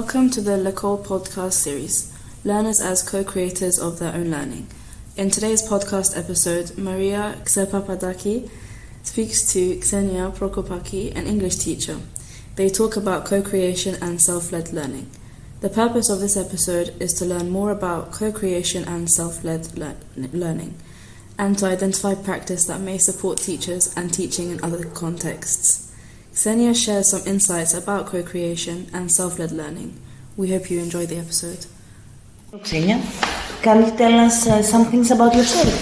Welcome to the L'école podcast series, Learners as Co-Creators of Their Own Learning. In today's podcast episode, Xenia Prokopaki speaks to Xenia Prokopaki, an English teacher. They talk about co-creation and self-led learning. The purpose of this episode is to learn more about co-creation and self-led learning, and to identify practice that may support teachers and teaching in other contexts. Xenia shares some insights about co-creation and self-led learning. We hope you enjoy the episode. Xenia, can you tell us some things about yourself?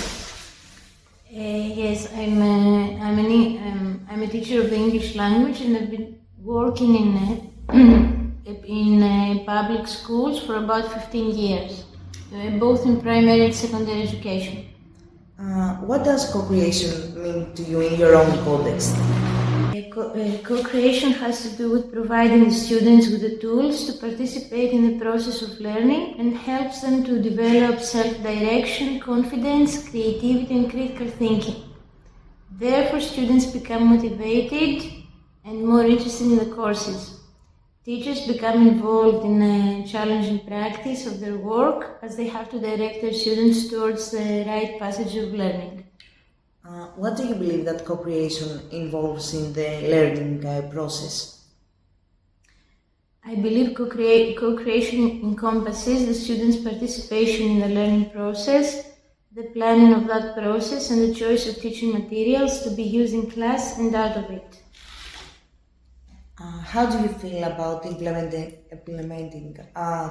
Yes, I'm a teacher of the English language, and I've been working in public schools for about 15 years, both in primary and secondary education. What does co-creation mean to you in your own context? Co-creation has to do with providing the students with the tools to participate in the process of learning and helps them to develop self-direction, confidence, creativity and critical thinking. Therefore, students become motivated and more interested in the courses. Teachers become involved in a challenging practice of their work as they have to direct their students towards the right passage of learning. What do you believe that co-creation involves in the learning process? I believe co-creation encompasses the students' participation in the learning process, the planning of that process, and the choice of teaching materials to be used in class and out of it. How do you feel about implementing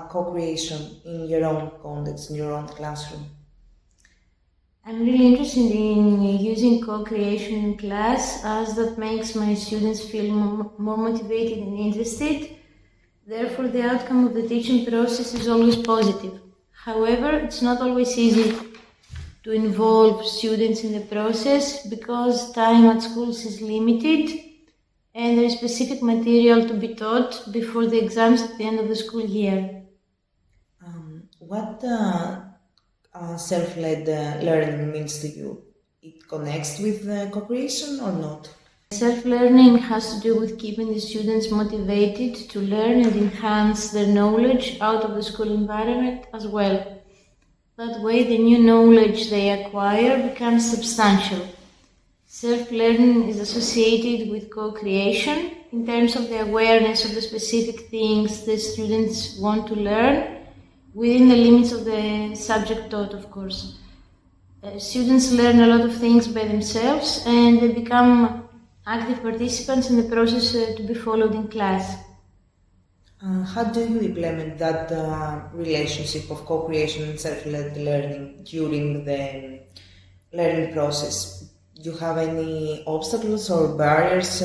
co-creation in your own context, in your own classroom? I'm really interested in using co-creation in class, as that makes my students feel more motivated and interested. Therefore, the outcome of the teaching process is always positive. However, it's not always easy to involve students in the process because time at schools is limited and there is specific material to be taught before the exams at the end of the school year. What self-led learning means to you? It connects with co-creation or not? Self-learning has to do with keeping the students motivated to learn and enhance their knowledge out of the school environment as well. That way, the new knowledge they acquire becomes substantial. Self-learning is associated with co-creation in terms of the awareness of the specific things the students want to learn within the limits of the subject taught, of course. Students learn a lot of things by themselves and they become active participants in the process to be followed in class. How do you implement that relationship of co-creation and self-led learning during the learning process? Do you have any obstacles or barriers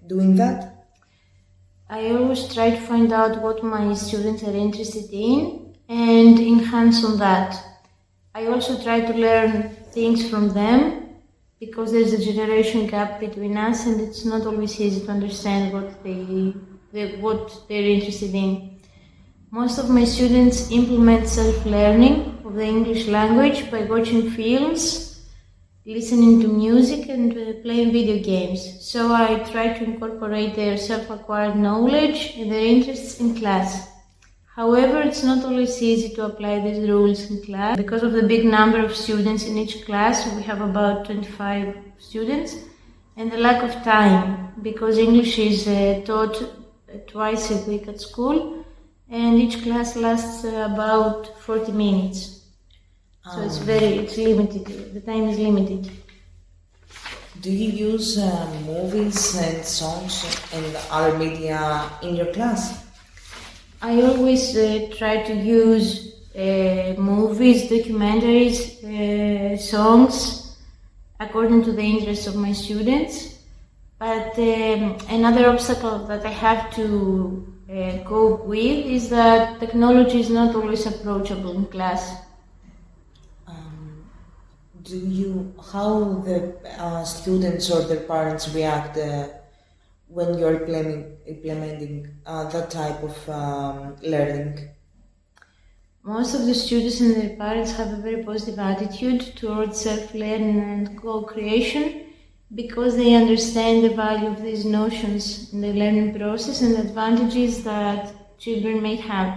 doing that? I always try to find out what my students are interested in and enhance on that. I also try to learn things from them because there's a generation gap between us and it's not always easy to understand what they're interested in. Most of my students implement self-learning of the English language by watching films, listening to music and playing video games. So I try to incorporate their self-acquired knowledge and their interests in class. However, it's not always easy to apply these rules in class because of the big number of students in each class. We have about 25 students and the lack of time because English is taught twice a week at school and each class lasts about 40 minutes. So it's limited, the time is limited. Do you use movies and songs and other media in your class? I always try to use movies, documentaries, songs according to the interests of my students. But another obstacle that I have to cope with is that technology is not always approachable in class. How the students or their parents react when you're implementing that type of learning? Most of the students and their parents have a very positive attitude towards self-learning and co-creation because they understand the value of these notions in the learning process and the advantages that children may have.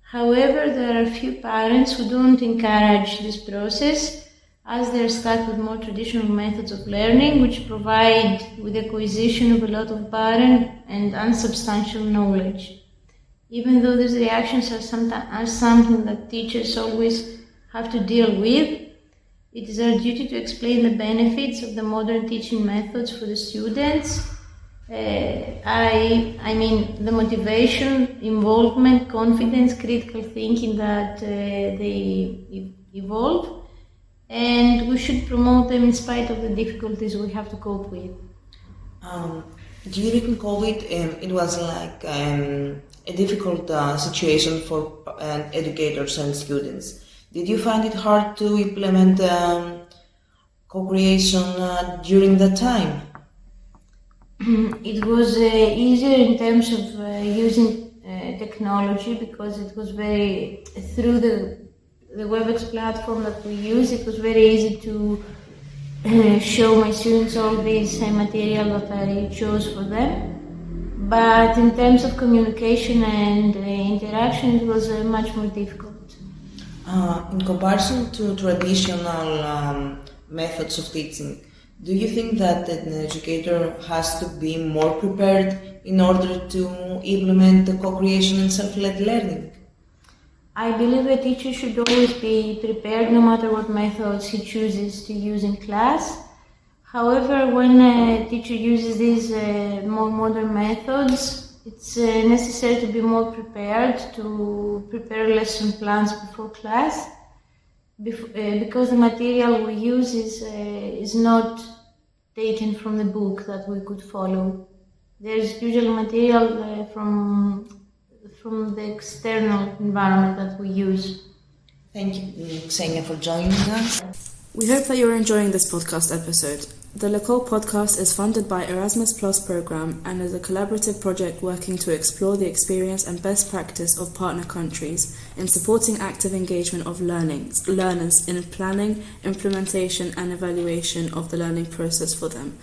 However, there are a few parents who don't encourage this process, as they're stuck with more traditional methods of learning, which provide with the acquisition of a lot of barren and unsubstantial knowledge. Even though these reactions are something that teachers always have to deal with, it is our duty to explain the benefits of the modern teaching methods for the students. I mean the motivation, involvement, confidence, critical thinking that they evolve, and we should promote them in spite of the difficulties we have to cope with. During COVID, it was like a difficult situation for educators and students. Did you find it hard to implement co-creation during that time? It was easier in terms of using technology, because it was through the WebEx platform that we use, it was very easy to show my students all this material that I chose for them. But in terms of communication and interaction, it was much more difficult. In comparison to traditional methods of teaching, do you think that an educator has to be more prepared in order to implement the co-creation and self-led learning? I believe a teacher should always be prepared no matter what methods he chooses to use in class. However, when a teacher uses these more modern methods, it's necessary to be more prepared, to prepare lesson plans before class, because the material we use is not taken from the book that we could follow. There's usually material from the external environment that we use. Thank you, Xenia, for joining us. We hope that you're enjoying this podcast episode. The L'école podcast is funded by Erasmus Plus program and is a collaborative project working to explore the experience and best practice of partner countries in supporting active engagement of learners in planning, implementation and evaluation of the learning process for them,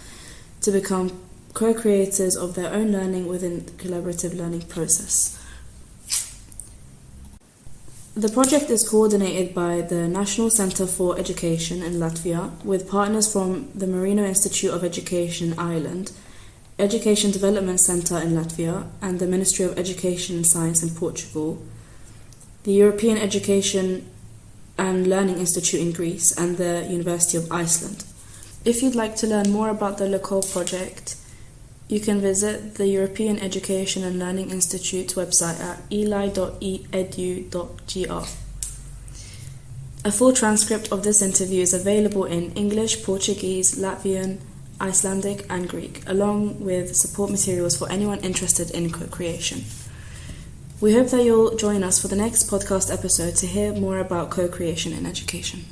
to become co-creators of their own learning within the collaborative learning process. The project is coordinated by the National Centre for Education in Latvia, with partners from the Marino Institute of Education Ireland, Education Development Centre in Latvia, and the Ministry of Education and Science in Portugal, the European Education and Learning Institute in Greece, and the University of Iceland. If you'd like to learn more about the L'école project, you can visit the European Education and Learning Institute's website at eli.edu.gr. A full transcript of this interview is available in English, Portuguese, Latvian, Icelandic and Greek, along with support materials for anyone interested in co-creation. We hope that you'll join us for the next podcast episode to hear more about co-creation in education.